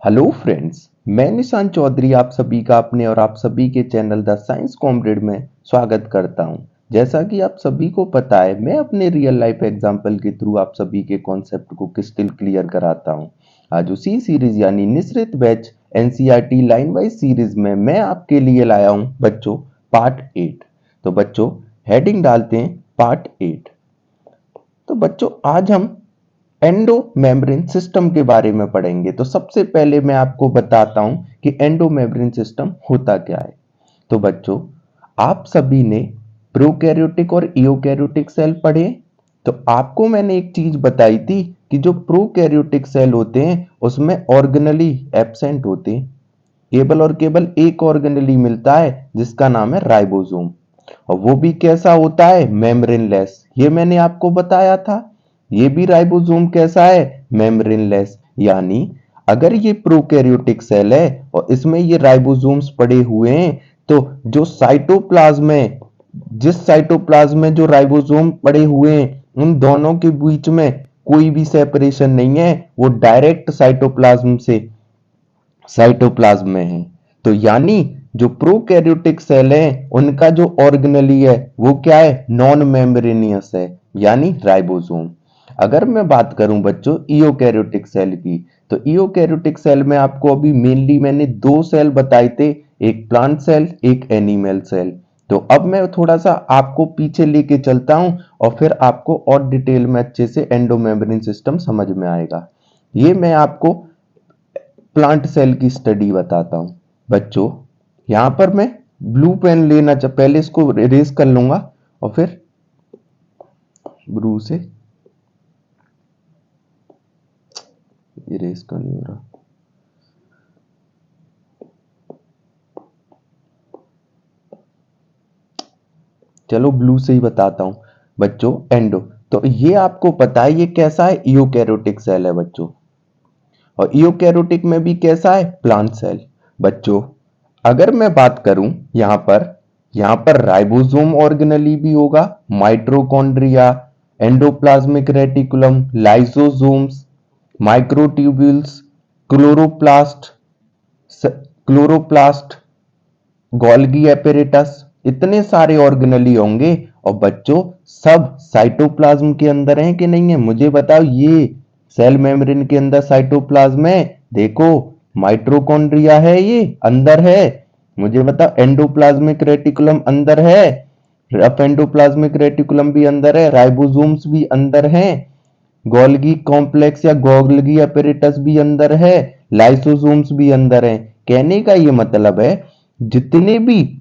Hello friends, मैं निशान चौधरी आप सभी का अपने और आप सभी के चैनल द साइंस कॉमरेड में स्वागत करता हूं। जैसा कि आप सभी को पता है, मैं अपने रियल लाइफ एग्जाम्पल के थ्रू आप सभी के कॉन्सेप्ट को क्रिस्टल क्लियर कराता हूं। आज उसी सीरीज यानी निश्रित batch NCERT line wise series में मैं आपके लिए लाया हूं बच्चों पार्ट 8। तो बच्चों हेडिंग डालते हैं पार्ट 8। तो बच्चों आज हम एंडो मेम्ब्रेन सिस्टम के बारे में पढ़ेंगे। तो सबसे पहले मैं आपको बताता हूं कि एंडो मेम्ब्रेन सिस्टम होता क्या है। तो बच्चों आप सभी ने प्रोकैरियोटिक और यूकैरियोटिक सेल पढ़े। तो आपको मैंने एक चीज बताई थी कि जो प्रोकैरियोटिक सेल होते हैं उसमें ऑर्गेनली एब्सेंट होते हैं। केवल और केवल एक ऑर्गेनली मिलता है जिसका नाम है राइबोसोम, और वो भी कैसा होता है, मेम्ब्रेनलेस। ये मैंने आपको बताया था। ये भी राइबोसोम कैसा है, मेम्ब्रेनलेस। यानी अगर ये प्रोकैरियोटिक सेल है और इसमें ये राइबोसोम्स पड़े हुए हैं, तो जो साइटोप्लाज्म में जिस साइटोप्लाज्म में जो राइबोसोम पड़े हुए हैं उन दोनों के बीच में कोई भी सेपरेशन नहीं है, वो डायरेक्ट साइटोप्लाज्म में है। तो यानी जो प्रोकैरियोटिक सेल है उनका जो ऑर्गेनली है वो क्या है, नॉन मेम्ब्रेनियस है, यानी राइबोसोम। अगर मैं बात करूं बच्चों ईओकैरियोटिक सेल की, तो ईओकैरियोटिक सेल में आपको अभी मेनली मैंने दो सेल बताए थे, एक प्लांट सेल एक एनिमल सेल। तो अब मैं थोड़ा सा आपको पीछे लेके चलता हूं और फिर आपको और डिटेल में अच्छे से एंडोमेम्ब्रेन सिस्टम समझ में आएगा। ये मैं आपको प्लांट सेल की स्टडी बताता हूं। बच्चों यहां पर मैं ब्लू पेन लेना पहले इसको इरेज कर लूंगा और फिर ब्लू से इरेज का नहीं हो रहा। चलो ब्लू से ही बताता हूं। बच्चों एंडो, तो ये आपको पता है ये कैसा है, यूकैरियोटिक सेल है बच्चों। और यूकैरियोटिक में भी कैसा है, प्लांट सेल। बच्चों अगर मैं बात करूं यहां पर राइबोसोम ऑर्गेनली भी होगा, mitochondria, endoplasmic reticulum, lysosomes, microtubules, chloroplast chloroplast Golgi apparatus, इतने सारे ऑर्गेनली होंगे। और बच्चों सब साइटोप्लाज्म के अंदर हैं कि नहीं है, मुझे बताओ। ये सेल मेम्ब्रेन के अंदर साइटोप्लाज्म है, देखो माइटोकॉन्ड्रिया है, ये अंदर है। मुझे बताओ एंडोप्लाज्मिक रेटिकुलम अंदर है, रफ एंडोप्लाज्मिक रेटिकुलम भी अंदर है, राइबोसोम्स भी अंदर हैं, गोल्गी कॉम्प्लेक्स या गोल्गी एपेरेटस भी अंदर है, लाइसोसोम्स भी अंदर है। कहने का ये मतलब है जितने भी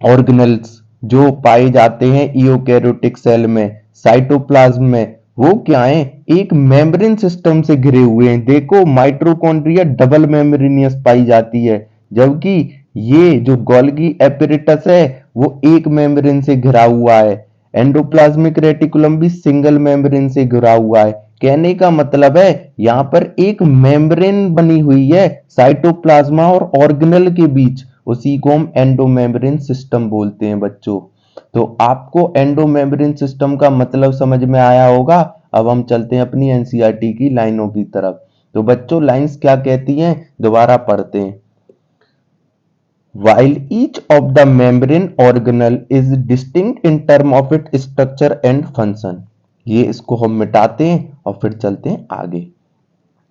ऑर्गेनल्स जो पाए जाते हैं यूकैरियोटिक सेल में, साइटोप्लाज्म में, वो क्या है, एक मेम्ब्रेन सिस्टम से घिरे हुए हैं। देखो माइटोकॉन्ड्रिया डबल मेम्ब्रेनियस पाई जाती है, जबकि ये जो गोल्गी एपेरेटस है वो एक मेम्ब्रेन से घिरा हुआ है। एंडोप्लाज्मिक रेटिकुलम भी सिंगल मेम्ब्रेन से घिरा हुआ है। कहने का मतलब है यहां पर एक मेम्ब्रेन बनी हुई है साइटोप्लाज्मा और ऑर्गेनल के बीच, उसी को हम एंडोमेम्ब्रेन सिस्टम बोलते हैं बच्चों। तो आपको एंडोमेम्ब्रेन सिस्टम का मतलब समझ में आया होगा। अब हम चलते हैं अपनी एनसीईआरटी की लाइनों की तरफ। तो बच्चों लाइंस क्या कहती हैं, दोबारा पढ़ते हैं। While each of the membrane organelle is distinct in term of its structure and function। ये इसको हम मिटाते हैं और फिर चलते हैं आगे।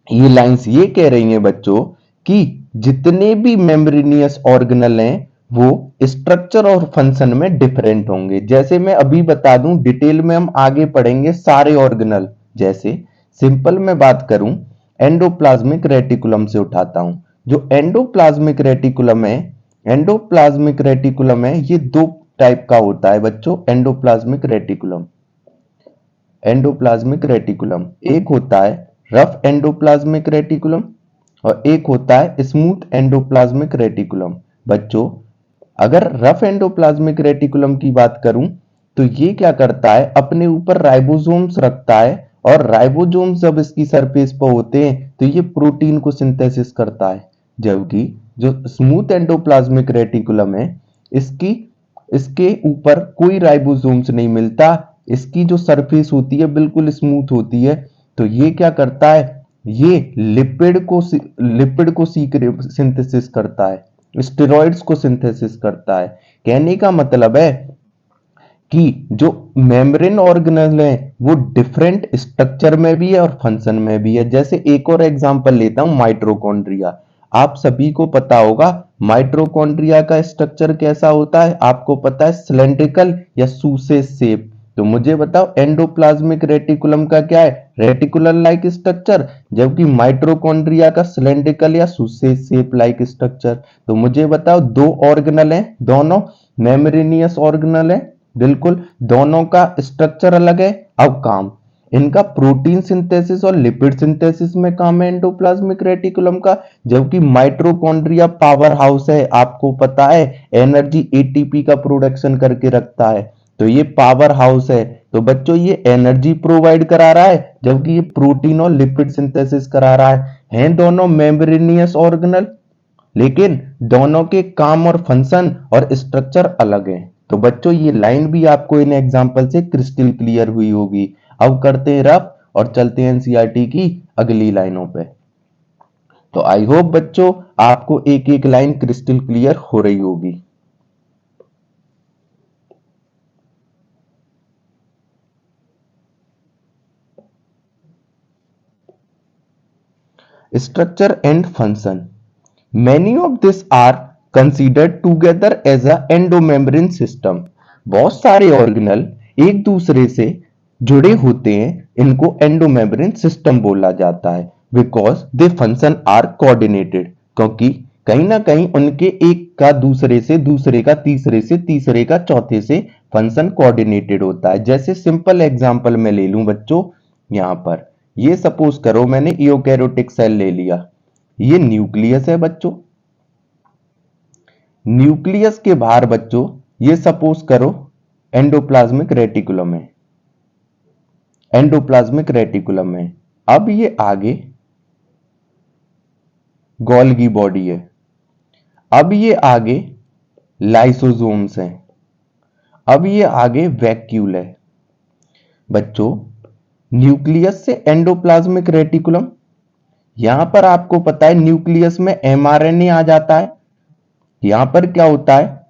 ये लाइंस ये कह रही हैं बच्चों कि जितने भी मेम्ब्रेनियस ऑर्गेनल हैं वो स्ट्रक्चर और फंक्शन में डिफरेंट होंगे। जैसे मैं अभी बता दूं, डिटेल में हम आगे पढ़ेंगे सारे ऑर्गेनल। जैसे सिंपल में बात करूं, एंडोप्लाज्मिक रेटिकुलम से उठाता हूं। जो एंडोप्लाज्मिक रेटिकुलम है ये दो टाइप का होता है बच्चों। एंडोप्लाज्मिक रेटिकुलम एक होता है रफ एंडोप्लाज्मिक रेटिकुलम और एक होता है स्मूथ एंडोप्लाज्मिक रेटिकुलम। बच्चों अगर रफ एंडोप्लाज्मिक रेटिकुलम की बात करूं तो ये क्या करता है, अपने ऊपर राइबोसोम्स रखता है, और राइबोसोम्स जब इसकी सरफेस पर होते हैं तो ये प्रोटीन को सिंथेसिस करता है। जबकि जो स्मूथ एंडोप्लाज्मिक रेटिकुलम है इसकी इसके ऊपर कोई राइबोसोम्स नहीं मिलता, इसकी जो सरफेस होती है बिल्कुल स्मूथ होती है। तो ये क्या करता है, ये लिपिड को सिंथेसिस करता है, स्टेरॉइड्स को सिंथेसिस करता है। कहने का मतलब है कि जो मेम्ब्रेन ऑर्गेनेल है वो डिफरेंट स्ट्रक्चर में भी है और फंक्शन में भी है। जैसे एक और एग्जांपल लेता हूं, माइटोकॉन्ड्रिया। आप सभी को पता होगा माइटोकॉन्ड्रिया का स्ट्रक्चर कैसा होता है, आपको पता है, सिलेंड्रिकल या सूसे शेप। तो मुझे बताओ एंडोप्लाज्मिक रेटिकुलम का क्या है, रेटिकुलर लाइक स्ट्रक्चर, जबकि माइटोकॉन्ड्रिया का सिलेंड्रिकल या सूसे शेप लाइक स्ट्रक्चर। तो मुझे बताओ दो ऑर्गेनल हैं, दोनों मेम्ब्रेनियस ऑर्गेनल है, बिल्कुल, दोनों का स्ट्रक्चर अलग है। अब काम इनका प्रोटीन सिंथेसिस और लिपिड सिंथेसिस में काम है एंडोप्लाज्मिक रेटिकुलम का, जबकि माइटोकॉन्ड्रिया पावर हाउस है, आपको पता है, एनर्जी एटीपी का प्रोडक्शन करके रखता है। तो ये पावर हाउस है, तो बच्चों ये एनर्जी प्रोवाइड करा रहा है, जबकि ये प्रोटीन और लिपिड सिंथेसिस करा रहा है। हैं दोनों मेम्ब्रेनियस ऑर्गेनल, लेकिन दोनों के काम और फंक्शन और स्ट्रक्चर अलग हैं। तो बच्चों ये लाइन भी आपको इन एग्जांपल से क्रिस्टल क्लियर हुई होगी। अब करते हैं रफ और चलते हैं एनसीईआरटी की अगली लाइनों पे। तो आई होप बच्चों आपको एक एक लाइन क्रिस्टल क्लियर हो रही होगी। Structure and function, many of these are considered together as a endomembrane system। बहुत सारे ऑर्गेनल एक दूसरे से जुड़े होते हैं, इनको एंडोमेम्ब्रेन सिस्टम बोला जाता है। Because they function are coordinated, क्योंकि कहीं ना कहीं उनके एक का दूसरे से, दूसरे का तीसरे से, तीसरे का चौथे से फंक्शन कोऑर्डिनेटेड होता है। जैसे सिंपल एग्जांपल मैं ले लूं बच्चों, यहां पर ये सपोज करो मैंने यूकैरियोटिक सेल ले लिया, ये न्यूक्लियस है बच्चों। न्यूक्लियस के बाहर बच्चों ये सपोज करो एंडोप्लाज्मिक रेटिकुलम है, एंडोप्लाज्मिक रेटिकुलम है। अब ये आगे गोल्गी बॉडी है, अब ये आगे लाइसोसोम्स हैं, अब ये आगे वैक्यूल है। बच्चों न्यूक्लियस से एंडोप्लाज्मिक रेटिकुलम, यहां पर आपको पता है न्यूक्लियस में एमआरएनए आ जाता है। यहां पर क्या होता है,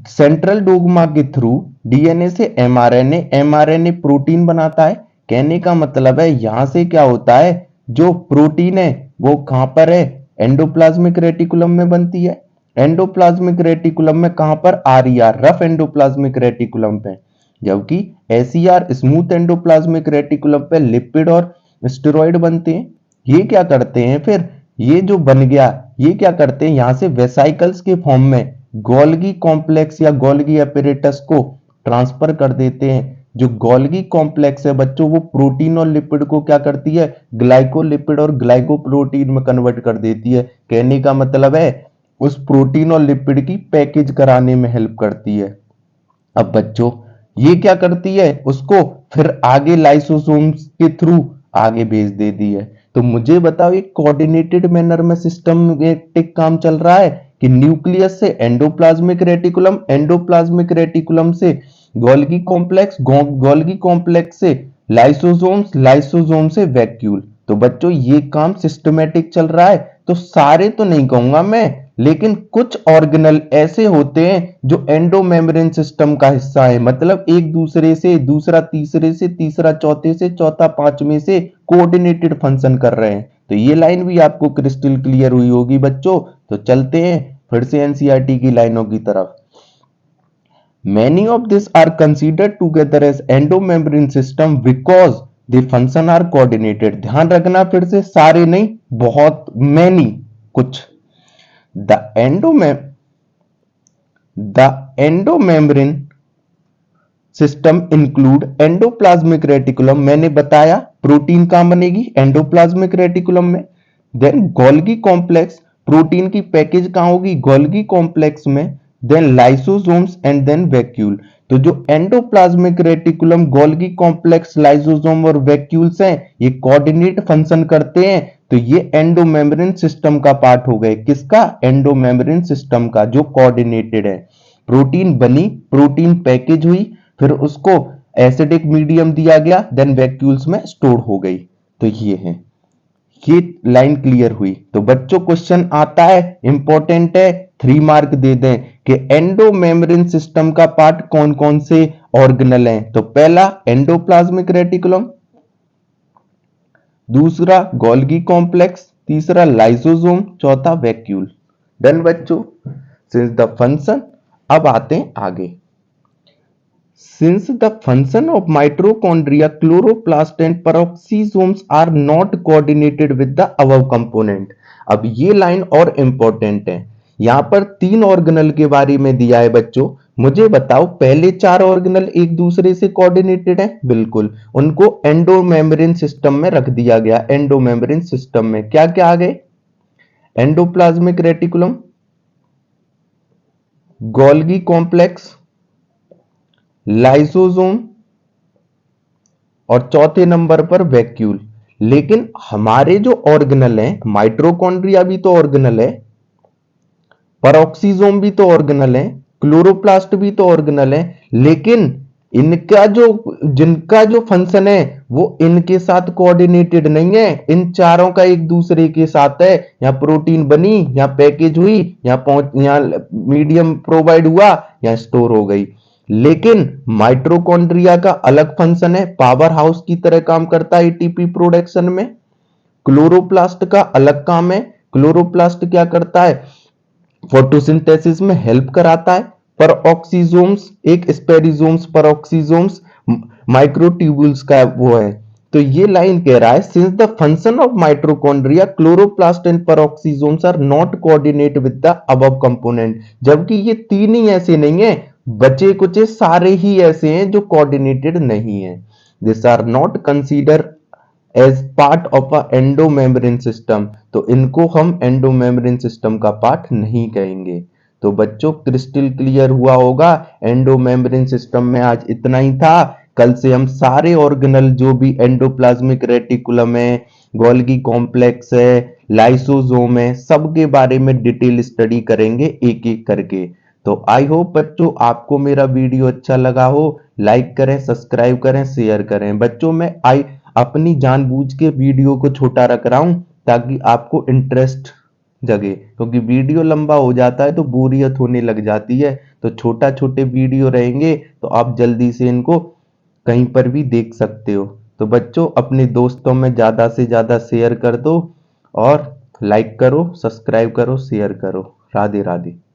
सेंट्रल डोग्मा के थ्रू डीएनए से एमआरएनए, एमआरएनए प्रोटीन बनाता है। कहने का मतलब है यहां से क्या होता है, जो प्रोटीन है वो कहां पर है, एंडोप्लाज्मिक रेटिकुलम में बनती है। एंडोप्लाज्मिक रेटिकुलम में कहां पर, आरईआर, रफ एंडोप्लाज्मिक रेटिकुलम पे, जबकि एसईआर, स्मूथ एंडोप्लाज्मिक रेटिकुलम पे लिपिड और स्टेरॉइड बनते हैं। ये क्या करते हैं फिर, ये जो बन गया, ये क्या करते हैं, यहां से वेसाइकल्स के फॉर्म में गोल्गी कॉम्प्लेक्स या गोल्गी एपेरेटस को ट्रांसफर कर देते हैं। जो गोल्गी कॉम्प्लेक्स है बच्चों, वो प्रोटीन और लिपिड को क्या करती है, ग्लाइकोलिपिड और ग्लाइकोप्रोटीन में कन्वर्ट कर देती है। कहने का मतलब है उस प्रोटीन और लिपिड की पैकेज कराने में हेल्प करती है। अब बच्चों ये क्या करती है, उसको फिर आगे लाइसोसोम्स के थ्रू आगे भेज देती है। तो मुझे बताओ ये कोऑर्डिनेटेड मैनर में सिस्टमेटिक काम चल रहा है कि न्यूक्लियस से एंडोप्लाज्मिक रेटिकुलम, एंडोप्लाज्मिक रेटिकुलम से गोल्गी कॉम्प्लेक्स, गोल्गी कॉम्प्लेक्स से लाइसोसोम्स, लाइसोसोम से वैक्यूल। तो बच्चों ये काम सिस्टमेटिक चल रहा है। तो सारे तो नहीं कहूंगा मैं, लेकिन कुछ ऑर्गेनल ऐसे होते हैं जो एंडोमेम्ब्रेन सिस्टम का हिस्सा है, मतलब एक दूसरे से, दूसरा तीसरे से, तीसरा चौथे से, चौथा पांचवें से कोऑर्डिनेटेड फंक्शन कर रहे हैं। तो ये लाइन भी आपको क्रिस्टल क्लियर हुई होगी बच्चों। तो चलते हैं फिर से एनसीईआरटी की लाइनों की तरफ। Many of these are considered together as endomembrane system because the function are coordinated। ध्यान रखना फिर से, सारे नहीं, बहुत, many, कुछ। The endomembrane system include endoplasmic reticulum, मैंने बताया प्रोटीन कहां बनेगी, एंडोप्लाज्मिक रेटिकुलम में। देन गोल्गी कॉम्प्लेक्स, प्रोटीन की पैकेज कहां होगी, गोल्गी कॉम्प्लेक्स में। Then lysosomes and then vacuole. तो जो endoplasmic reticulum, Golgi complex, lysosome और वैक्यूल्स हैं, ये कोऑर्डिनेट फंक्शन करते हैं। तो ये एंडोमेम्ब्रेन सिस्टम का पार्ट हो गए, किसका, एंडोमेम्ब्रेन सिस्टम का, जो कोऑर्डिनेटेड है। प्रोटीन बनी, प्रोटीन पैकेज हुई, फिर उसको एसिडिक मीडियम दिया गया, देन वैक्यूल्स में स्टोर हो गई। तो ये है, ये लाइन क्लियर हुई। तो बच्चों क्वेश्चन आता है, इंपॉर्टेंट है, 3 मार्क दे दें कि एंडो मेम्ब्रेन सिस्टम का पार्ट कौन कौन से ऑर्गेनल हैं। तो पहला एंडोप्लाज्मिक रेटिकुलम, दूसरा गोल्गी कॉम्प्लेक्स, तीसरा लाइसोसोम, चौथा वैक्यूल। डन बच्चों। सिंस द फंक्शन, अब आते हैं आगे। Since the function of mitochondria, chloroplast and peroxisomes are not coordinated with the above component। अब ये लाइन और इंपॉर्टेंट है। यहां पर 3 ऑर्गेनल के बारे में दिया है बच्चों। मुझे बताओ पहले 4 ऑर्गेनल एक दूसरे से कोऑर्डिनेटेड है? बिल्कुल। उनको एंडोमेम्ब्रेन सिस्टम में रख दिया गया। एंडोमेम्ब्रेन सिस्टम में क्या क्या आ गए? Endoplasmic reticulum, Golgi complex, lysosome और चौथे नंबर पर वैक्यूल। लेकिन हमारे जो ऑर्गेनल हैं, माइटोकॉन्ड्रिया भी तो ऑर्गेनल है, पेरोक्सिसोम भी तो ऑर्गेनल है, क्लोरोप्लास्ट भी तो ऑर्गेनल है, लेकिन जिनका जो फंक्शन है वो इनके साथ कोऑर्डिनेटेड नहीं है। इन चारों का एक दूसरे के साथ है। यहाँ प्रोटीन बनी, यहाँ पैकेज हुई, यहाँ मीडियम प्रोवाइड हुआ, यहाँ स्टोर हो गई। लेकिन माइटोकॉन्ड्रिया का अलग फंक्शन है, पावर हाउस की तरह काम करता है एटीपी प्रोडक्शन में। क्लोरोप्लास्ट का अलग काम है। क्लोरोप्लास्ट क्या करता है? फोटोसिंथेसिस में हेल्प कराता है। पेरोक्सिसोम्स एक स्पेरिसोम्स, पेरोक्सिसोम्स माइक्रोट्यूब्यूल्स का वो है। तो ये लाइन कह रहा है, since the function of mitochondria, chloroplast and peroxisomes are not coordinate with the above component. जबकि ये 3 ही ऐसे नहीं है, बचे कुछ सारे ही ऐसे हैं जो कोऑर्डिनेटेड नहीं है। This are not consider as part of a endomembrane system. तो इनको हम एंडोमेम्ब्रेन सिस्टम का पार्ट नहीं कहेंगे। तो बच्चों क्रिस्टल क्लियर हुआ होगा। एंडोमेम्ब्रेन सिस्टम में आज इतना ही था। कल से हम सारे ऑर्गेनल जो भी एंडोप्लाज्मिक रेटिकुलम है, गोल्गी कॉम्प्लेक्स है, लाइसोसोम है, सबके बारे में डिटेल स्टडी करेंगे एक एक करके। तो आई होप बच्चों आपको मेरा वीडियो अच्छा लगा हो। लाइक करें, सब्सक्राइब करें, शेयर करें। बच्चों मैं अपनी जानबूझ के वीडियो को छोटा रख रहा हूं ताकि आपको इंटरेस्ट जगे, क्योंकि वीडियो लंबा हो जाता है तो बोरियत होने लग जाती है। तो छोटा छोटे वीडियो रहेंगे तो आप जल्दी से इनको कहीं पर भी देख सकते हो। तो बच्चों अपने दोस्तों में ज्यादा से ज्यादा शेयर कर दो और लाइक करो, सब्सक्राइब करो, शेयर करो। राधे राधे।